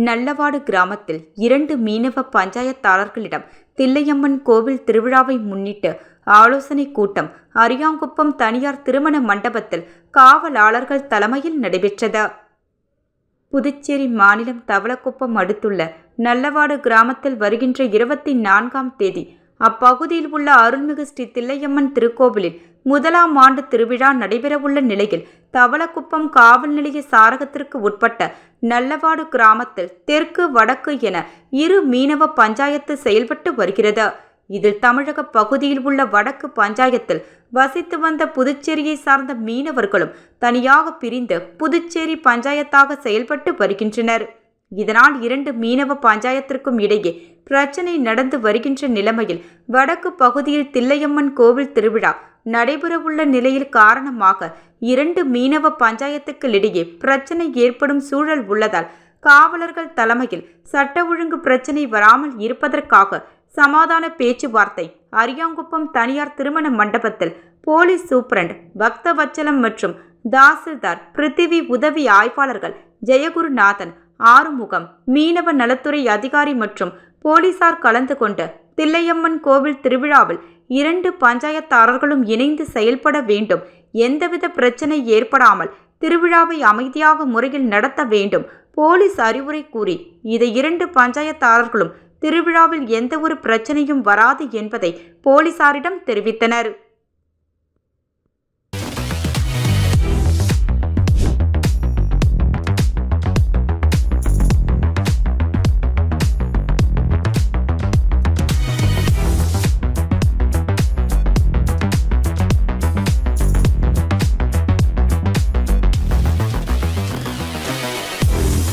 நல்லவாடு கிராமத்தில் 2 மீனவ பஞ்சாயத்தாளர்களிடம் தில்லையம்மன் கோவில் திருவிழாவை முன்னிட்டு ஆலோசனை கூட்டம் அரியாங்குப்பம் தனியார் திருமண மண்டபத்தில் காவலாளர்கள் தலைமையில் நடைபெற்றது. புதுச்சேரி மாநிலம் தவளக்குப்பம் அடுத்துள்ள நல்லவாடு கிராமத்தில் வருகின்ற 24ஆம் தேதி அப்பகுதியில் உள்ள அருள்மிகு ஸ்ரீ தில்லையம்மன் திருக்கோவிலில் 1ஆம் ஆண்டு திருவிழா நடைபெறவுள்ள நிலையில் தவளக்குப்பம் காவல் நிலைய சாரகத்திற்கு உட்பட்ட நல்லவாடு கிராமத்தில் தெற்கு வடக்கு என 2 மீனவ பஞ்சாயத்து செயல்பட்டு வருகிறது. இதில் தமிழக பகுதியில் உள்ள வடக்கு பஞ்சாயத்தில் வசித்து வந்த புதுச்சேரியை சார்ந்த மீனவர்களும் தனியாக பிரிந்து புதுச்சேரி பஞ்சாயத்தாக செயல்பட்டு வருகின்றனர். இதனால் 2 மீனவ பஞ்சாயத்திற்கும் இடையே பிரச்சனை நடந்து வருகின்ற நிலைமையில் வடக்கு பகுதியில் தில்லையம்மன் கோவில் திருவிழா நடைபெறவுள்ள நிலையில் காரணமாக 2 மீனவ பஞ்சாயத்துக்களிடையே பிரச்சனை ஏற்படும் சூழல் உள்ளதால் காவலர்கள் தலைமையில் சட்ட ஒழுங்கு பிரச்சனை வராமல் இருப்பதற்காக சமாதான பேச்சுவார்த்தை அரியாங்குப்பம் தனியார் திருமண மண்டபத்தில் போலீஸ் சூப்பரண்ட் பக்தவச்சலம் மற்றும் தாசில்தார் பிருத்திவி உதவி ஆய்வாளர்கள் ஜெயகுருநாதன், ஆறுமுகம், மீனவ நலத்துறை அதிகாரி மற்றும் போலீசார் கலந்து கொண்டு தில்லையம்மன் கோவில் திருவிழாவில் 2 பஞ்சாயத்தாளர்களும் இணைந்து செயல்பட வேண்டும், எந்தவித பிரச்சனை ஏற்படாமல் திருவிழாவை அமைதியாக முறையில் நடத்த வேண்டும் போலீஸ் அறிவுரை கூறி இதை 2 பஞ்சாயத்தாளர்களும் திருவிழாவில் எந்த ஒரு பிரச்சனையும் வராது என்பதை போலீசாரிடம் தெரிவித்தனர்.